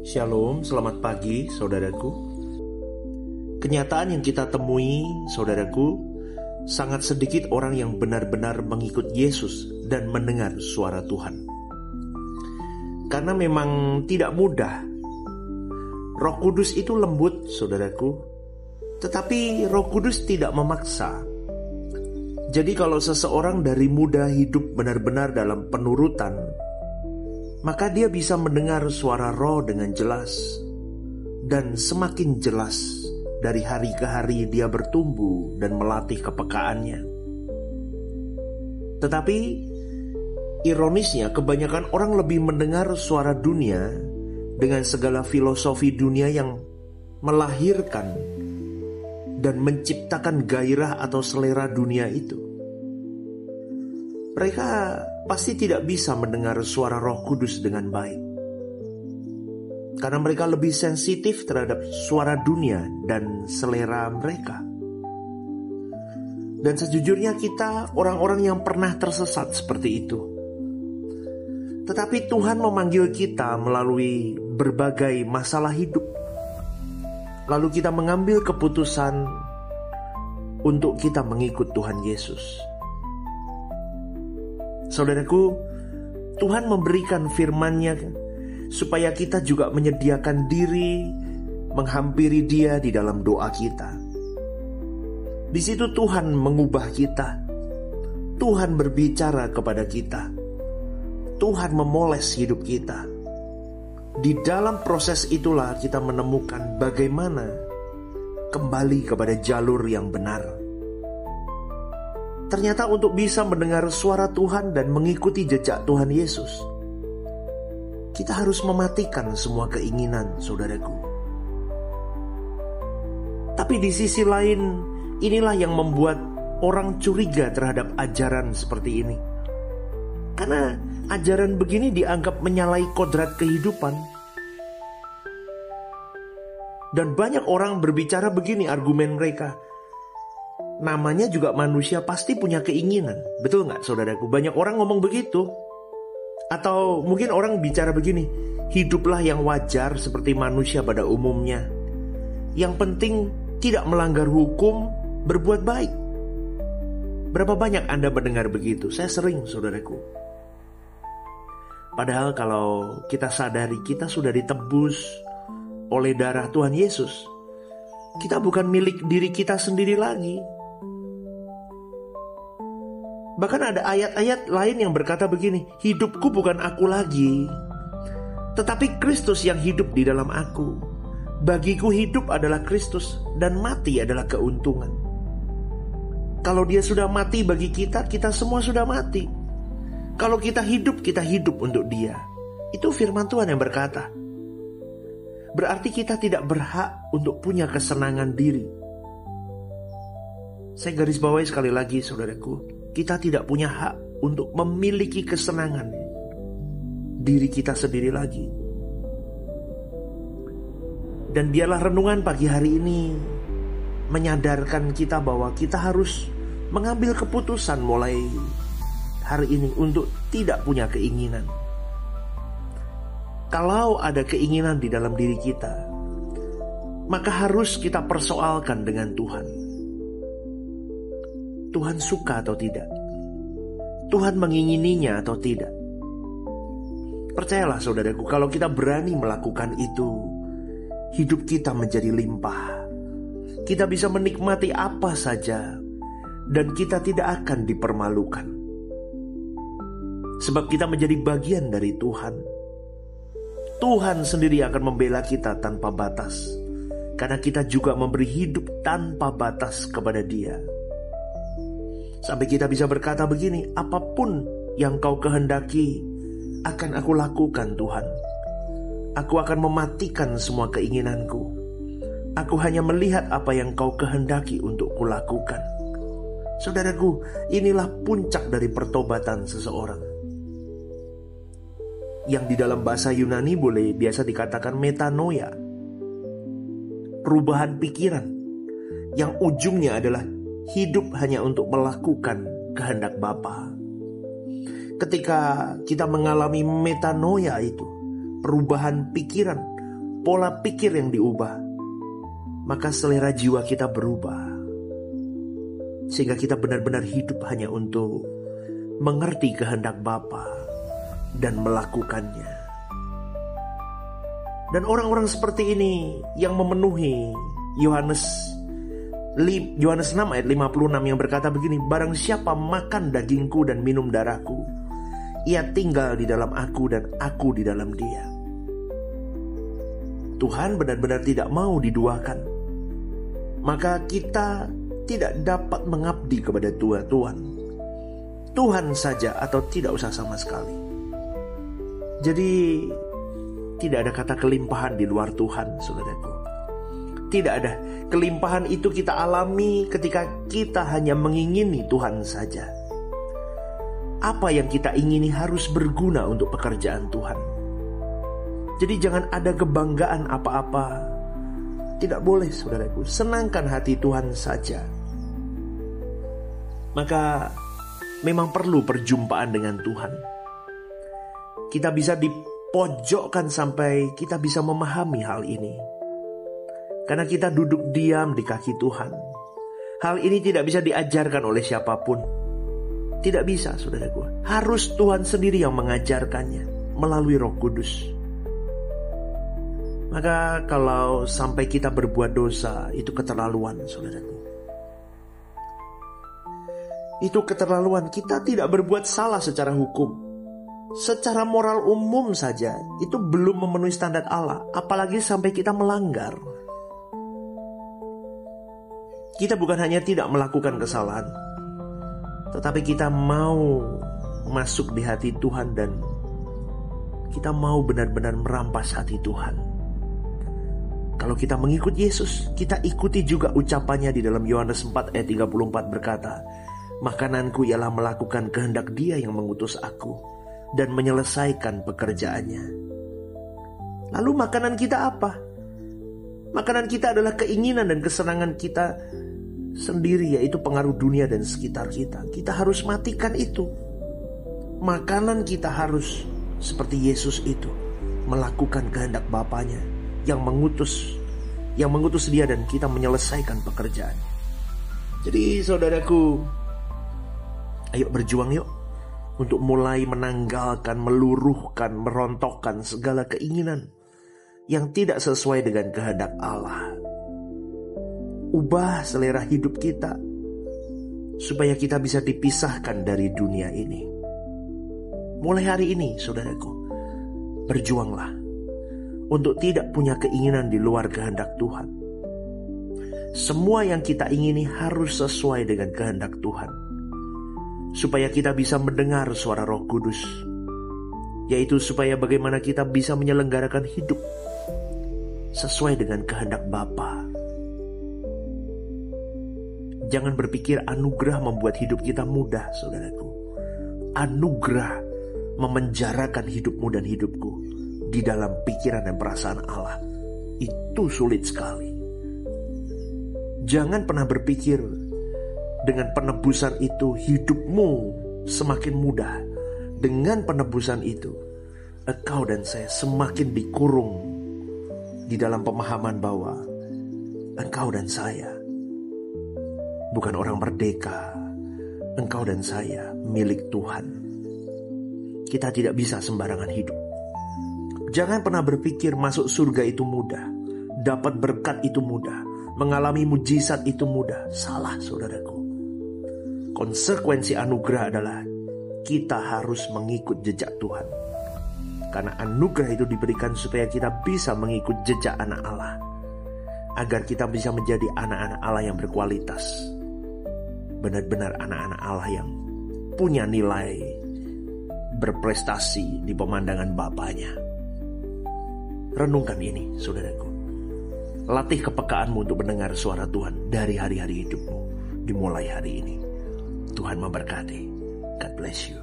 Shalom, selamat pagi saudaraku. Kenyataan yang kita temui saudaraku, sangat sedikit orang yang benar-benar mengikut Yesus dan mendengar suara Tuhan. Karena memang tidak mudah. Roh Kudus itu lembut saudaraku, tetapi Roh Kudus tidak memaksa. Jadi kalau seseorang dari muda hidup benar-benar dalam penurutan, maka dia bisa mendengar suara Roh dengan jelas. Dan semakin jelas dari hari ke hari dia bertumbuh dan melatih kepekaannya. Tetapi ironisnya kebanyakan orang lebih mendengar suara dunia dengan segala filosofi dunia yang melahirkan dan menciptakan gairah atau selera dunia itu. Mereka pasti tidak bisa mendengar suara Roh Kudus dengan baik. Karena mereka lebih sensitif terhadap suara dunia dan selera mereka. Dan sejujurnya kita orang-orang yang pernah tersesat seperti itu. Tetapi Tuhan memanggil kita melalui berbagai masalah hidup. Lalu kita mengambil keputusan untuk kita mengikut Tuhan Yesus. Saudaraku, Tuhan memberikan firman-Nya supaya kita juga menyediakan diri menghampiri Dia di dalam doa kita. Di situ Tuhan mengubah kita. Tuhan berbicara kepada kita. Tuhan memoles hidup kita. Di dalam proses itulah kita menemukan bagaimana kembali kepada jalur yang benar. Ternyata untuk bisa mendengar suara Tuhan dan mengikuti jejak Tuhan Yesus, kita harus mematikan semua keinginan, saudaraku. Tapi di sisi lain, inilah yang membuat orang curiga terhadap ajaran seperti ini. Karena ajaran begini dianggap menyalahi kodrat kehidupan. Dan banyak orang berbicara begini argumen mereka. Namanya juga manusia pasti punya keinginan. Betul gak saudaraku? Banyak orang ngomong begitu. Atau mungkin orang bicara begini, hiduplah yang wajar seperti manusia pada umumnya. Yang penting tidak melanggar hukum, berbuat baik. Berapa banyak Anda mendengar begitu? Saya sering saudaraku. Padahal kalau kita sadari kita sudah ditebus oleh darah Tuhan Yesus, kita bukan milik diri kita sendiri lagi. Bahkan ada ayat-ayat lain yang berkata begini, hidupku bukan aku lagi, tetapi Kristus yang hidup di dalam aku. Bagiku hidup adalah Kristus dan mati adalah keuntungan. Kalau Dia sudah mati bagi kita, kita semua sudah mati. Kalau kita hidup untuk Dia. Itu firman Tuhan yang berkata. Berarti kita tidak berhak untuk punya kesenangan diri. Saya garis bawahi sekali lagi saudaraku, kita tidak punya hak untuk memiliki kesenangan diri kita sendiri lagi. Dan biarlah renungan pagi hari ini menyadarkan kita bahwa kita harus mengambil keputusan mulai hari ini untuk tidak punya keinginan. Kalau ada keinginan di dalam diri kita, maka harus kita persoalkan dengan Tuhan. Tuhan suka atau tidak? Tuhan mengingininya atau tidak? Percayalah saudaraku, kalau kita berani melakukan itu, hidup kita menjadi limpah. Kita bisa menikmati apa saja, dan kita tidak akan dipermalukan. Sebab kita menjadi bagian dari Tuhan. Tuhan sendiri akan membela kita tanpa batas, karena kita juga memberi hidup tanpa batas kepada Dia. Sampai kita bisa berkata begini, apapun yang Kau kehendaki akan aku lakukan Tuhan. Aku akan mematikan semua keinginanku. Aku hanya melihat apa yang Kau kehendaki untuk kulakukan. Saudaraku, inilah puncak dari pertobatan seseorang. Yang di dalam bahasa Yunani boleh biasa dikatakan metanoia. Perubahan pikiran yang ujungnya adalah hidup hanya untuk melakukan kehendak Bapa. Ketika kita mengalami metanoia itu, perubahan pikiran, pola pikir yang diubah, maka selera jiwa kita berubah. Sehingga kita benar-benar hidup hanya untuk mengerti kehendak Bapa dan melakukannya. Dan orang-orang seperti ini yang memenuhi Yohanes 6 ayat 56 yang berkata begini, barang siapa makan dagingku dan minum darahku, ia tinggal di dalam aku dan aku di dalam dia. Tuhan benar-benar tidak mau diduakan. Maka kita tidak dapat mengabdi kepada Tuhan. Tuhan saja atau tidak usah sama sekali. Jadi tidak ada kata kelimpahan di luar Tuhan, saudaraku. Tidak ada. Kelimpahan itu kita alami ketika kita hanya mengingini Tuhan saja. Apa yang kita ingini harus berguna untuk pekerjaan Tuhan. Jadi jangan ada kebanggaan apa-apa. Tidak boleh, saudaraku. Senangkan hati Tuhan saja. Maka memang perlu perjumpaan dengan Tuhan. Kita bisa dipojokkan sampai kita bisa memahami hal ini. Karena kita duduk diam di kaki Tuhan. Hal ini tidak bisa diajarkan oleh siapapun. Tidak bisa, saudaraku. Harus Tuhan sendiri yang mengajarkannya melalui Roh Kudus. Maka kalau sampai kita berbuat dosa, itu keterlaluan, saudaraku. Itu keterlaluan. Kita tidak berbuat salah secara hukum. Secara moral umum saja, itu belum memenuhi standar Allah. Apalagi sampai kita melanggar. Kita bukan hanya tidak melakukan kesalahan, tetapi kita mau masuk di hati Tuhan dan kita mau benar-benar merampas hati Tuhan. Kalau kita mengikut Yesus, kita ikuti juga ucapannya di dalam Yohanes 4 ayat 34 berkata, makananku ialah melakukan kehendak Dia yang mengutus aku dan menyelesaikan pekerjaannya. Lalu makanan kita apa? Makanan kita adalah keinginan dan kesenangan kita sendiri, yaitu pengaruh dunia dan sekitar kita. Kita harus matikan itu. Makanan kita harus seperti Yesus itu, melakukan kehendak Bapanya yang mengutus Dia dan kita menyelesaikan pekerjaan. Jadi saudaraku, ayo berjuang yuk untuk mulai menanggalkan, meluruhkan, merontokkan segala keinginan yang tidak sesuai dengan kehendak Allah. Ubah selera hidup kita supaya kita bisa dipisahkan dari dunia ini. Mulai hari ini, saudaraku, berjuanglah untuk tidak punya keinginan di luar kehendak Tuhan. Semua yang kita ingini harus sesuai dengan kehendak Tuhan, supaya kita bisa mendengar suara Roh Kudus, yaitu supaya bagaimana kita bisa menyelenggarakan hidup sesuai dengan kehendak Bapa. Jangan berpikir anugerah membuat hidup kita mudah, saudaraku. Anugerah memenjarakan hidupmu dan hidupku di dalam pikiran dan perasaan Allah. Itu sulit sekali. Jangan pernah berpikir dengan penebusan itu hidupmu semakin mudah. Dengan penebusan itu, engkau dan saya semakin dikurung di dalam pemahaman bahwa engkau dan saya bukan orang merdeka. Engkau dan saya milik Tuhan. Kita tidak bisa sembarangan hidup. Jangan pernah berpikir masuk surga itu mudah, dapat berkat itu mudah, mengalami mujizat itu mudah. Salah, saudaraku. Konsekuensi anugerah adalah kita harus mengikut jejak Tuhan. Karena anugerah itu diberikan supaya kita bisa mengikut jejak anak Allah, agar kita bisa menjadi anak-anak Allah yang berkualitas. Benar-benar anak-anak Allah yang punya nilai, berprestasi di pemandangan Bapanya. Renungkan ini, saudaraku. Latih kepekaanmu untuk mendengar suara Tuhan dari hari-hari hidupmu, dimulai hari ini. Tuhan memberkati. God bless you.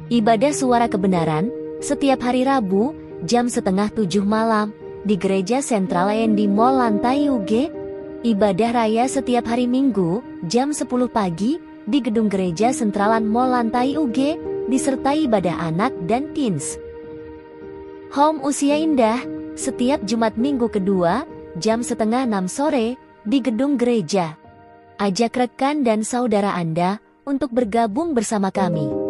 Ibadah Suara Kebenaran setiap hari Rabu jam 6:30 malam di Gereja Sentral AND Mall Lantai UG. Ibadah Raya setiap hari Minggu jam 10 pagi di gedung gereja sentralan Mall lantai UG, disertai ibadah anak dan teens. Home Usia Indah, setiap Jumat Minggu kedua, jam 5:30 sore, di gedung gereja. Ajak rekan dan saudara Anda untuk bergabung bersama kami.